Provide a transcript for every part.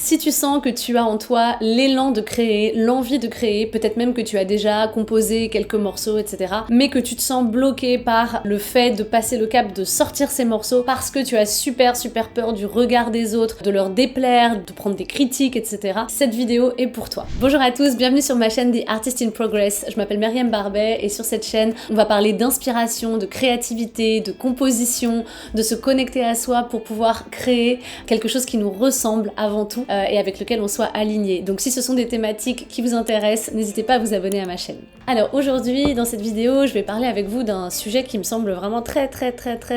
Si tu sens que tu as en toi l'élan de créer, l'envie de créer, peut-être même que tu as déjà composé quelques morceaux, etc., mais que tu te sens bloqué par le fait de passer le cap de sortir ces morceaux parce que tu as super peur du regard des autres, de leur déplaire, de prendre des critiques, etc., cette vidéo est pour toi. Bonjour à tous, bienvenue sur ma chaîne The Artist in Progress. Je m'appelle Myriam Barbet et sur cette chaîne, on va parler d'inspiration, de créativité, de composition, de se connecter à soi pour pouvoir créer quelque chose qui nous ressemble avant tout et avec lequel on soit aligné. Donc si ce sont des thématiques qui vous intéressent, n'hésitez pas à vous abonner à ma chaîne. Alors aujourd'hui, dans cette vidéo, je vais parler avec vous d'un sujet qui me semble vraiment très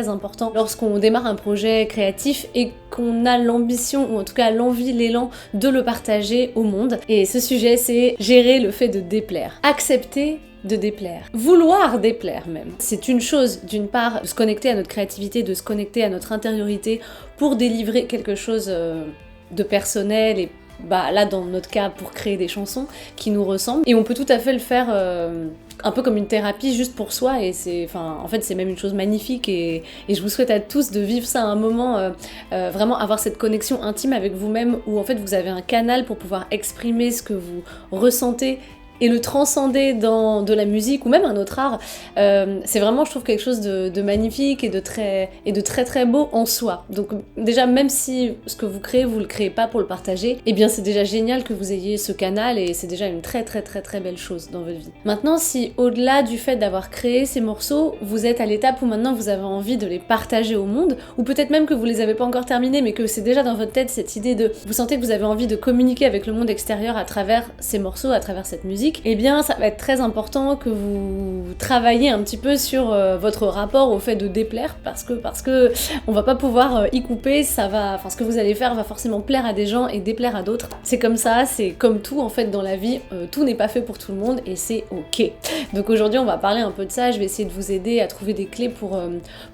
important lorsqu'on démarre un projet créatif et qu'on a l'ambition, ou en tout cas l'envie, l'élan de le partager au monde. Et ce sujet, c'est gérer le fait de déplaire. Accepter de déplaire. Vouloir déplaire même. C'est une chose, d'une part, de se connecter à notre créativité, de se connecter à notre intériorité pour délivrer quelque chose de personnel et là dans notre cas pour créer des chansons qui nous ressemblent. Et on peut tout à fait le faire un peu comme une thérapie juste pour soi et en fait c'est même une chose magnifique et je vous souhaite à tous de vivre ça à un moment, vraiment avoir cette connexion intime avec vous-même où en fait vous avez un canal pour pouvoir exprimer ce que vous ressentez et le transcender dans de la musique ou même un autre art, c'est vraiment, je trouve, quelque chose de magnifique et de très beau en soi. Donc déjà, même si ce que vous le créez pas pour le partager, eh bien c'est déjà génial que vous ayez ce canal et c'est déjà une très belle chose dans votre vie. Maintenant, si au-delà du fait d'avoir créé ces morceaux, vous êtes à l'étape où maintenant vous avez envie de les partager au monde, ou peut-être même que vous les avez pas encore terminés, mais que c'est déjà dans votre tête cette idée de, vous sentez que vous avez envie de communiquer avec le monde extérieur à travers ces morceaux, à travers cette musique, eh bien ça va être très important que vous travaillez un petit peu sur votre rapport au fait de déplaire parce que on va pas pouvoir y couper, ce que vous allez faire va forcément plaire à des gens et déplaire à d'autres. C'est comme ça, c'est comme tout en fait dans la vie, tout n'est pas fait pour tout le monde et c'est ok. Donc aujourd'hui on va parler un peu de ça, je vais essayer de vous aider à trouver des clés pour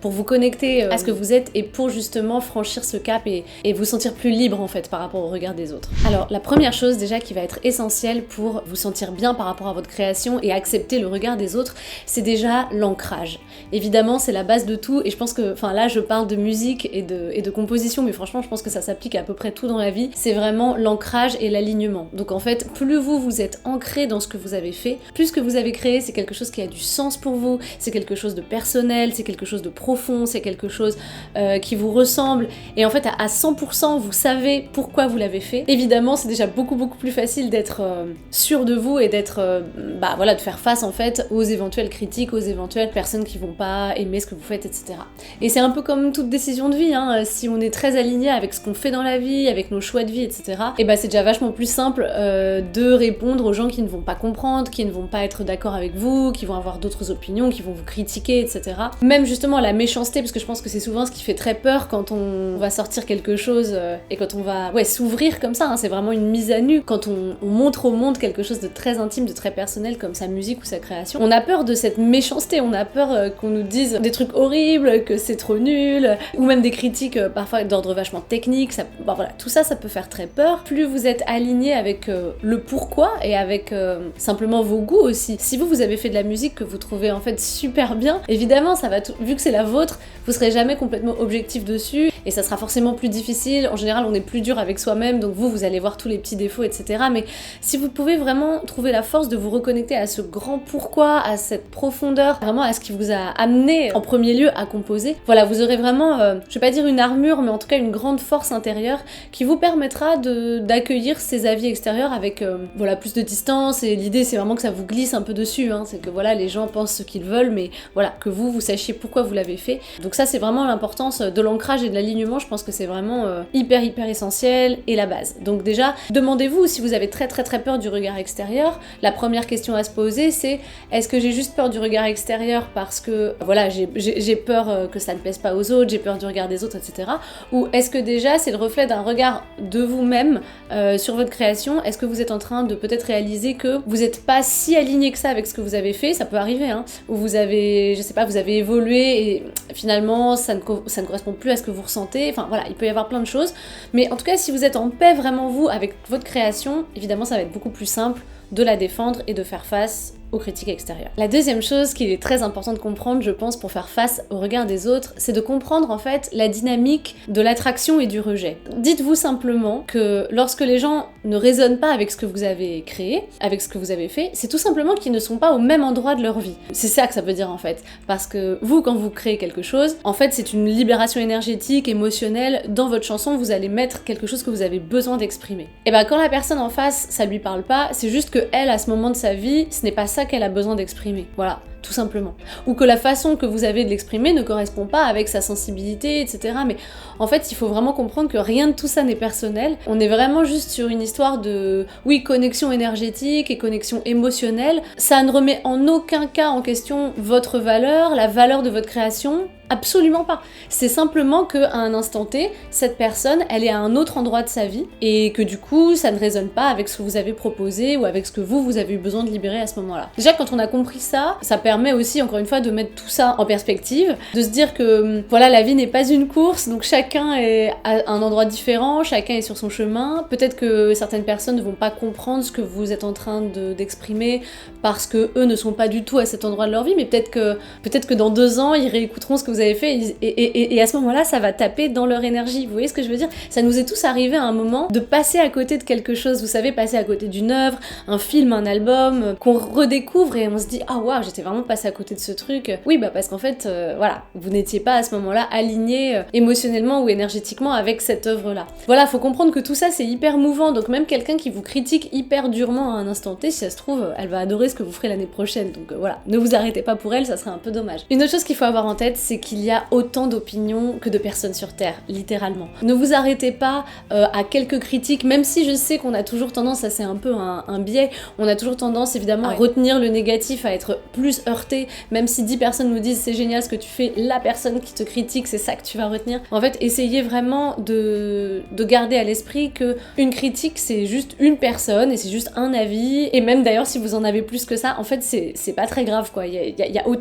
vous connecter à ce que vous êtes et pour justement franchir ce cap et vous sentir plus libre en fait par rapport au regard des autres. Alors la première chose déjà qui va être essentielle pour vous sentir bien par rapport à votre création et accepter le regard des autres, c'est déjà l'ancrage. Évidemment, c'est la base de tout et je pense que, là je parle de musique et de composition, mais franchement je pense que ça s'applique à peu près tout dans la vie, c'est vraiment l'ancrage et l'alignement. Donc en fait, plus vous êtes ancré dans ce que vous avez fait, plus ce que vous avez créé, c'est quelque chose qui a du sens pour vous, c'est quelque chose de personnel, c'est quelque chose de profond, c'est quelque chose qui vous ressemble et en fait à 100% vous savez pourquoi vous l'avez fait. Évidemment, c'est déjà beaucoup plus facile d'être sûr de vous et d'être de faire face en fait aux éventuelles critiques, aux éventuelles personnes qui vont pas aimer ce que vous faites, etc. Et c'est un peu comme toute décision de vie, si on est très aligné avec ce qu'on fait dans la vie, avec nos choix de vie, etc., et c'est déjà vachement plus simple de répondre aux gens qui ne vont pas comprendre, qui ne vont pas être d'accord avec vous, qui vont avoir d'autres opinions, qui vont vous critiquer, etc. Même justement la méchanceté, parce que je pense que c'est souvent ce qui fait très peur quand on va sortir quelque chose et quand on va s'ouvrir comme ça, c'est vraiment une mise à nu, quand on montre au monde quelque chose de très intime, de très personnel comme sa musique ou sa création. On a peur de cette méchanceté, on a peur qu'on nous dise des trucs horribles, que c'est trop nul, ou même des critiques parfois d'ordre vachement technique, tout ça peut faire très peur. Plus vous êtes aligné avec le pourquoi et avec simplement vos goûts aussi. Si vous avez fait de la musique que vous trouvez en fait super bien, évidemment vu que c'est la vôtre, vous serez jamais complètement objectif dessus et ça sera forcément plus difficile. En général, on est plus dur avec soi-même, donc vous allez voir tous les petits défauts, etc. Mais si vous pouvez vraiment trouver la force de vous reconnecter à ce grand pourquoi, à cette profondeur, vraiment à ce qui vous a amené en premier lieu à composer, vous aurez vraiment, je vais pas dire une armure, mais en tout cas une grande force intérieure qui vous permettra d'accueillir ces avis extérieurs avec plus de distance. Et l'idée c'est vraiment que ça vous glisse un peu dessus, c'est que les gens pensent ce qu'ils veulent, mais que vous sachiez pourquoi vous l'avez fait. Donc ça c'est vraiment l'importance de l'ancrage et de l'alignement, je pense que c'est vraiment hyper essentiel et la base. Donc déjà, demandez-vous si vous avez très peur du regard extérieur. La première question à se poser, c'est est-ce que j'ai juste peur du regard extérieur parce que j'ai peur que ça ne plaise pas aux autres, j'ai peur du regard des autres, etc. Ou est-ce que déjà c'est le reflet d'un regard de vous-même sur votre création? Est-ce que vous êtes en train de peut-être réaliser que vous n'êtes pas si aligné que ça avec ce que vous avez fait? Ça peut arriver, ou vous avez, vous avez évolué et finalement ça ne correspond plus à ce que vous ressentez. Il peut y avoir plein de choses. Mais en tout cas, si vous êtes en paix vraiment vous avec votre création, évidemment ça va être beaucoup plus simple de la défendre et de faire face aux critiques extérieures. La deuxième chose qu'il est très important de comprendre, je pense, pour faire face au regard des autres, c'est de comprendre en fait la dynamique de l'attraction et du rejet. Dites-vous simplement que lorsque les gens ne résonnent pas avec ce que vous avez créé, avec ce que vous avez fait, c'est tout simplement qu'ils ne sont pas au même endroit de leur vie. C'est ça que ça veut dire en fait. Parce que vous, quand vous créez quelque chose, en fait c'est une libération énergétique, émotionnelle. Dans votre chanson, vous allez mettre quelque chose que vous avez besoin d'exprimer. Et ben quand la personne en face, ça lui parle pas, c'est juste que elle, à ce moment de sa vie, ce n'est pas ça qu'elle a besoin d'exprimer. Voilà. Tout simplement. Ou que la façon que vous avez de l'exprimer ne correspond pas avec sa sensibilité, etc. Mais en fait, il faut vraiment comprendre que rien de tout ça n'est personnel. On est vraiment juste sur une histoire de, oui, connexion énergétique et connexion émotionnelle. Ça ne remet en aucun cas en question votre valeur, la valeur de votre création. Absolument pas. C'est simplement qu'à un instant T, cette personne, elle est à un autre endroit de sa vie et que du coup, ça ne résonne pas avec ce que vous avez proposé ou avec ce que vous avez eu besoin de libérer à ce moment-là. Déjà, quand on a compris ça, ça permet aussi, encore une fois, de mettre tout ça en perspective, de se dire que, voilà, la vie n'est pas une course, donc chacun est à un endroit différent, chacun est sur son chemin. Peut-être que certaines personnes ne vont pas comprendre ce que vous êtes en train d'exprimer parce que eux ne sont pas du tout à cet endroit de leur vie, mais peut-être que dans 2 ans, ils réécouteront ce que vous avez fait et à ce moment-là, ça va taper dans leur énergie. Vous voyez ce que je veux dire? Ça nous est tous arrivé à un moment de passer à côté de quelque chose, vous savez, passer à côté d'une œuvre, un film, un album, qu'on redécouvre et on se dit « Ah waouh, j'étais vraiment passé à côté de ce truc ». Oui, bah parce qu'en fait, voilà, vous n'étiez pas à ce moment-là aligné émotionnellement ou énergétiquement avec cette œuvre-là. Voilà, faut comprendre que tout ça, c'est hyper mouvant, donc même quelqu'un qui vous critique hyper durement à un instant T, si ça se trouve, elle va adorer ce que vous ferez l'année prochaine, donc voilà, ne vous arrêtez pas pour elle, ça serait un peu dommage. Une autre chose qu'il faut avoir en tête, c'est qu'il y a autant d'opinions que de personnes sur Terre, littéralement. Ne vous arrêtez pas à quelques critiques, même si je sais qu'on a toujours tendance, ça c'est un peu un biais, on a toujours tendance évidemment à retenir le négatif, à être plus heurté, même si 10 personnes nous disent c'est génial ce que tu fais, la personne qui te critique, c'est ça que tu vas retenir. En fait, essayez vraiment de garder à l'esprit que une critique c'est juste une personne et c'est juste un avis, et même d'ailleurs si vous en avez plus que ça, en fait c'est pas très grave quoi.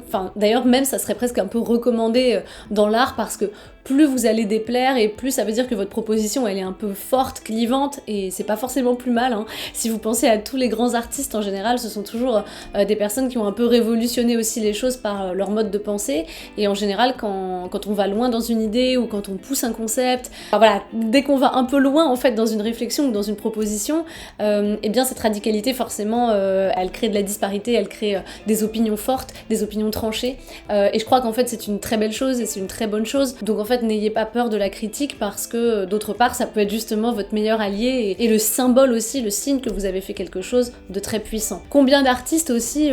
Enfin, d'ailleurs même ça serait presque un peu recommandé dans l'art parce que plus vous allez déplaire et plus ça veut dire que votre proposition elle est un peu forte, clivante, et c'est pas forcément plus mal, hein. Si vous pensez à tous les grands artistes en général, ce sont toujours des personnes qui ont un peu révolutionné aussi les choses par leur mode de pensée, et en général quand on va loin dans une idée ou quand on pousse un concept, enfin voilà, dès qu'on va un peu loin en fait dans une réflexion ou dans une proposition, et bien cette radicalité forcément elle crée de la disparité, elle crée des opinions fortes, des opinions tranchées, et je crois qu'en fait c'est une très belle chose et c'est une très bonne chose, donc en fait n'ayez pas peur de la critique parce que d'autre part ça peut être justement votre meilleur allié et le symbole aussi, le signe que vous avez fait quelque chose de très puissant. Combien d'artistes aussi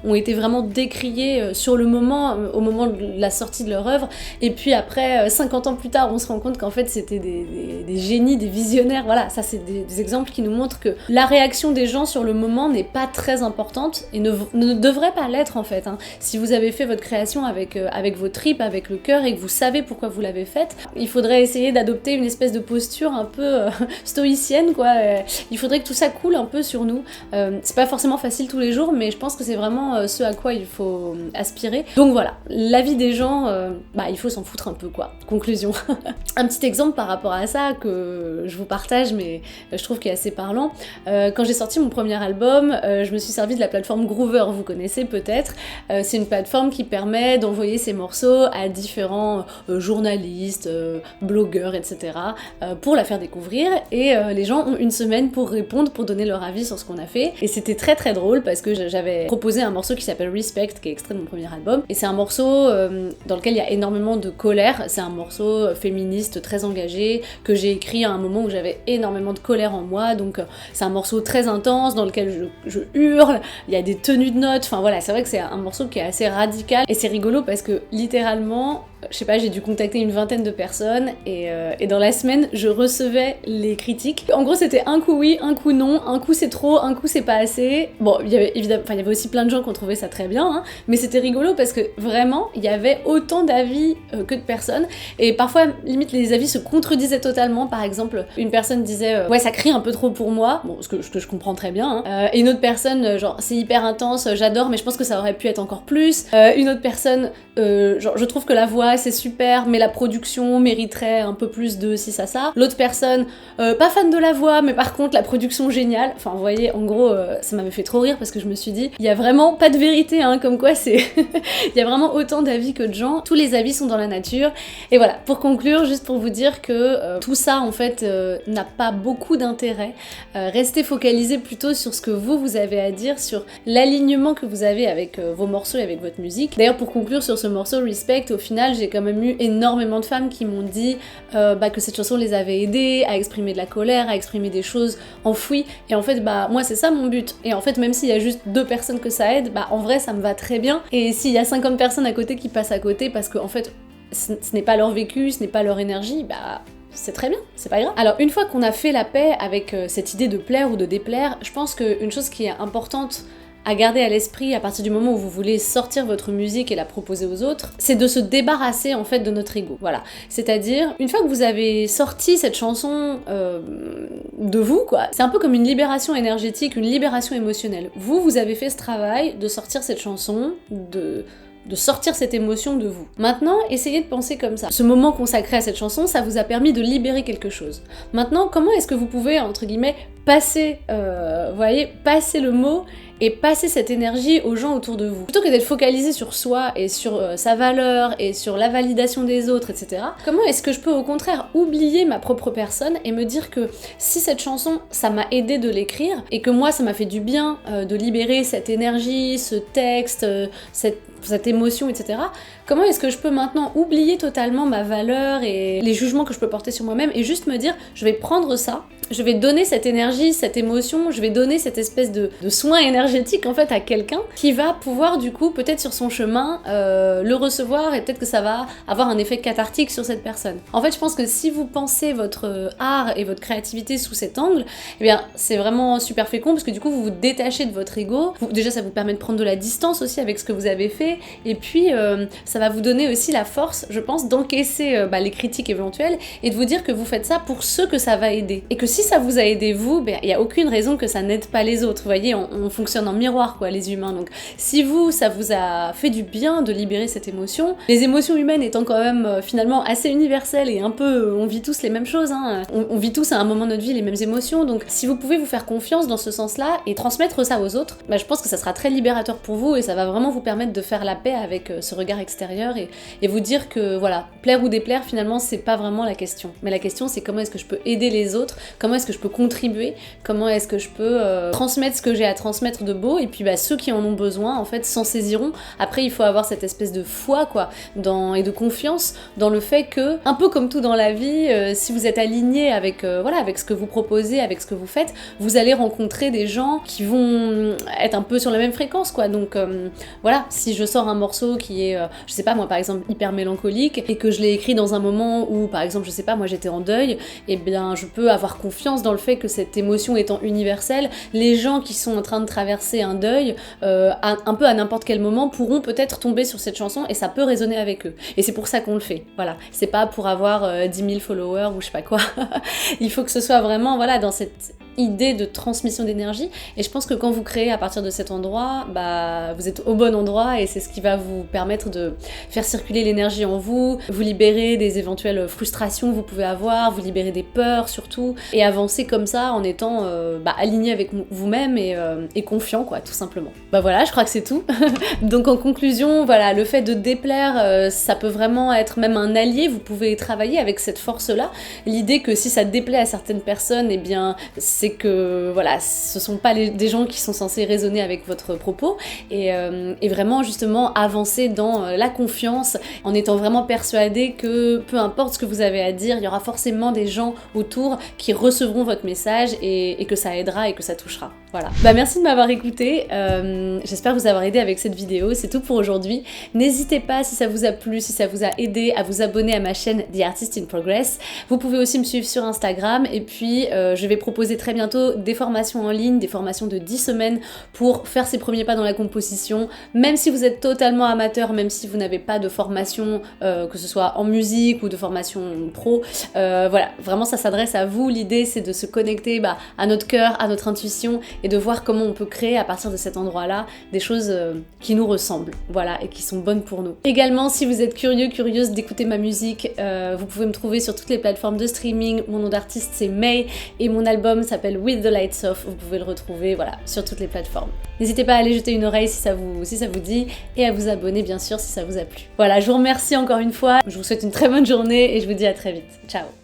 ont été vraiment décriés sur le moment, au moment de la sortie de leur œuvre, et puis après 50 ans plus tard on se rend compte qu'en fait c'était des génies, des visionnaires, voilà, ça c'est des exemples qui nous montrent que la réaction des gens sur le moment n'est pas très importante et ne devrait pas l'être en fait, hein. Si vous avez fait votre création avec vos tripes, avec le cœur et que vous savez pourquoi vous l'avez faite, il faudrait essayer d'adopter une espèce de posture un peu stoïcienne quoi, il faudrait que tout ça coule un peu sur nous, c'est pas forcément facile tous les jours mais je pense que c'est vraiment ce à quoi il faut aspirer. Donc voilà, l'avis des gens, il faut s'en foutre un peu quoi, conclusion. Un petit exemple par rapport à ça que je vous partage mais je trouve qu'il est assez parlant, quand j'ai sorti mon premier album, je me suis servi de la plateforme Groover, vous connaissez peut-être, c'est une plateforme qui permet d'envoyer ses morceaux à différents journalistes, blogueurs, etc. Pour la faire découvrir, et les gens ont une semaine pour répondre, pour donner leur avis sur ce qu'on a fait, et c'était très très drôle parce que j'avais proposé un morceau qui s'appelle Respect, qui est extrait de mon premier album, et c'est un morceau dans lequel il y a énormément de colère, c'est un morceau féministe très engagé, que j'ai écrit à un moment où j'avais énormément de colère en moi, donc c'est un morceau très intense dans lequel je hurle, il y a des tenues de notes, enfin voilà, c'est vrai que c'est un morceau qui est assez radical, et c'est rigolo parce que littéralement, je sais pas, j'ai dû contacter une vingtaine de personnes et dans la semaine, je recevais les critiques. En gros, c'était un coup oui, un coup non, un coup c'est trop, un coup c'est pas assez. Bon, il y avait aussi plein de gens qui ont trouvé ça très bien, hein, mais c'était rigolo parce que vraiment, il y avait autant d'avis que de personnes, et parfois, limite, les avis se contredisaient totalement. Par exemple, une personne disait ouais, ça crie un peu trop pour moi, bon, ce que je comprends très bien, hein. Et une autre personne, genre, c'est hyper intense, j'adore, mais je pense que ça aurait pu être encore plus. Une autre personne, genre, je trouve que la voix ouais c'est super mais la production mériterait un peu plus de ci ça. L'autre personne, pas fan de la voix mais par contre la production géniale. Enfin vous voyez, en gros ça m'avait fait trop rire parce que je me suis dit, il y a vraiment pas de vérité hein, comme quoi c'est... il y a vraiment autant d'avis que de gens, tous les avis sont dans la nature. Et voilà, pour conclure, juste pour vous dire que tout ça en fait n'a pas beaucoup d'intérêt. Restez focalisés plutôt sur ce que vous avez à dire, sur l'alignement que vous avez avec vos morceaux et avec votre musique. D'ailleurs pour conclure sur ce morceau Respect, au final j'ai quand même eu énormément de femmes qui m'ont dit que cette chanson les avait aidées à exprimer de la colère, à exprimer des choses enfouies, et en fait moi c'est ça mon but. Et en fait même s'il y a juste 2 personnes que ça aide, en vrai ça me va très bien. Et s'il y a 50 personnes à côté qui passent à côté parce que en fait ce n'est pas leur vécu, ce n'est pas leur énergie, c'est très bien, c'est pas grave. Alors une fois qu'on a fait la paix avec cette idée de plaire ou de déplaire, je pense qu'une chose qui est importante à garder à l'esprit à partir du moment où vous voulez sortir votre musique et la proposer aux autres, c'est de se débarrasser en fait de notre ego. Voilà. C'est-à-dire, une fois que vous avez sorti cette chanson de vous, quoi, c'est un peu comme une libération énergétique, une libération émotionnelle. Vous avez fait ce travail de sortir cette chanson, de sortir cette émotion de vous. Maintenant, essayez de penser comme ça. Ce moment consacré à cette chanson, ça vous a permis de libérer quelque chose. Maintenant, comment est-ce que vous pouvez, entre guillemets, passer, passer le mot et passer cette énergie aux gens autour de vous. Plutôt que d'être focalisé sur soi et sur sa valeur et sur la validation des autres, etc. Comment est-ce que je peux au contraire oublier ma propre personne et me dire que si cette chanson, ça m'a aidé de l'écrire et que moi, ça m'a fait du bien de libérer cette énergie, ce texte, cette émotion, etc. Comment est-ce que je peux maintenant oublier totalement ma valeur et les jugements que je peux porter sur moi-même et juste me dire, je vais prendre ça, je vais donner cette énergie, cette émotion, je vais donner cette espèce de soin énergétique en fait à quelqu'un qui va pouvoir du coup peut-être sur son chemin le recevoir et peut-être que ça va avoir un effet cathartique sur cette personne. En fait je pense que si vous pensez votre art et votre créativité sous cet angle, eh bien c'est vraiment super fécond parce que du coup vous vous détachez de votre ego. Déjà ça vous permet de prendre de la distance aussi avec ce que vous avez fait et puis ça va vous donner aussi la force je pense d'encaisser les critiques éventuelles et de vous dire que vous faites ça pour ceux que ça va aider. Et que si ça vous a aidé vous, il n'y a aucune raison que ça n'aide pas les autres. Vous voyez, on fonctionne en miroir quoi, les humains. Donc si ça vous a fait du bien de libérer cette émotion, les émotions humaines étant quand même finalement assez universelles et un peu, on vit tous les mêmes choses, hein. On vit tous à un moment de notre vie les mêmes émotions. Donc si vous pouvez vous faire confiance dans ce sens-là et transmettre ça aux autres, je pense que ça sera très libérateur pour vous et ça va vraiment vous permettre de faire la paix avec ce regard extérieur et vous dire que voilà, plaire ou déplaire finalement c'est pas vraiment la question. Mais la question c'est comment est-ce que je peux aider les autres, comment est-ce que je peux contribuer, comment est-ce que je peux transmettre ce que j'ai à transmettre de beau et puis ceux qui en ont besoin en fait s'en saisiront. Après il faut avoir cette espèce de foi quoi, et de confiance dans le fait que, un peu comme tout dans la vie, si vous êtes aligné avec avec ce que vous proposez, avec ce que vous faites, vous allez rencontrer des gens qui vont être un peu sur la même fréquence quoi. Donc voilà, si je sors un morceau qui est, je sais pas moi par exemple hyper mélancolique et que je l'ai écrit dans un moment où par exemple je sais pas moi j'étais en deuil, et bien je peux avoir confiance dans le fait que cette émotion étant universelle, les gens qui sont en train de traverser un deuil un peu à n'importe quel moment pourront peut-être tomber sur cette chanson et ça peut résonner avec eux. Et c'est pour ça qu'on le fait, voilà. C'est pas pour avoir 10 000 followers ou je sais pas quoi. Il faut que ce soit vraiment dans cette idée de transmission d'énergie et je pense que quand vous créez à partir de cet endroit, vous êtes au bon endroit et c'est ce qui va vous permettre de faire circuler l'énergie en vous, vous libérer des éventuelles frustrations que vous pouvez avoir, vous libérer des peurs surtout et avancer comme ça en étant aligné avec vous-même et confiant quoi tout simplement. Voilà, je crois que c'est tout. Donc en conclusion, voilà, le fait de déplaire ça peut vraiment être même un allié, vous pouvez travailler avec cette force-là. L'idée que si ça déplaît à certaines personnes, eh bien c'est que voilà, ce sont pas des gens qui sont censés raisonner avec votre propos et vraiment justement avancer dans la confiance en étant vraiment persuadé que peu importe ce que vous avez à dire, il y aura forcément des gens autour qui recevront votre message et que ça aidera et que ça touchera. Voilà. Merci de m'avoir écouté, j'espère vous avoir aidé avec cette vidéo, c'est tout pour aujourd'hui. N'hésitez pas si ça vous a plu, si ça vous a aidé à vous abonner à ma chaîne The Artist in Progress. Vous pouvez aussi me suivre sur Instagram et puis je vais proposer très bientôt des formations en ligne, des formations de 10 semaines pour faire ses premiers pas dans la composition, même si vous êtes totalement amateur, même si vous n'avez pas de formation, que ce soit en musique ou de formation pro, voilà, vraiment ça s'adresse à vous. L'idée c'est de se connecter à notre cœur, à notre intuition et de voir comment on peut créer à partir de cet endroit-là des choses qui nous ressemblent, voilà, et qui sont bonnes pour nous. Également, si vous êtes curieuse d'écouter ma musique, vous pouvez me trouver sur toutes les plateformes de streaming. Mon nom d'artiste c'est May et mon album s'appelle With the Lights Off. Vous pouvez le retrouver, voilà, sur toutes les plateformes. N'hésitez pas à aller jeter une oreille si ça vous dit et à vous abonner bien sûr si ça vous a plu. Voilà, je vous remercie encore une fois. Je vous souhaite une très bonne journée et je vous dis à très vite. Ciao!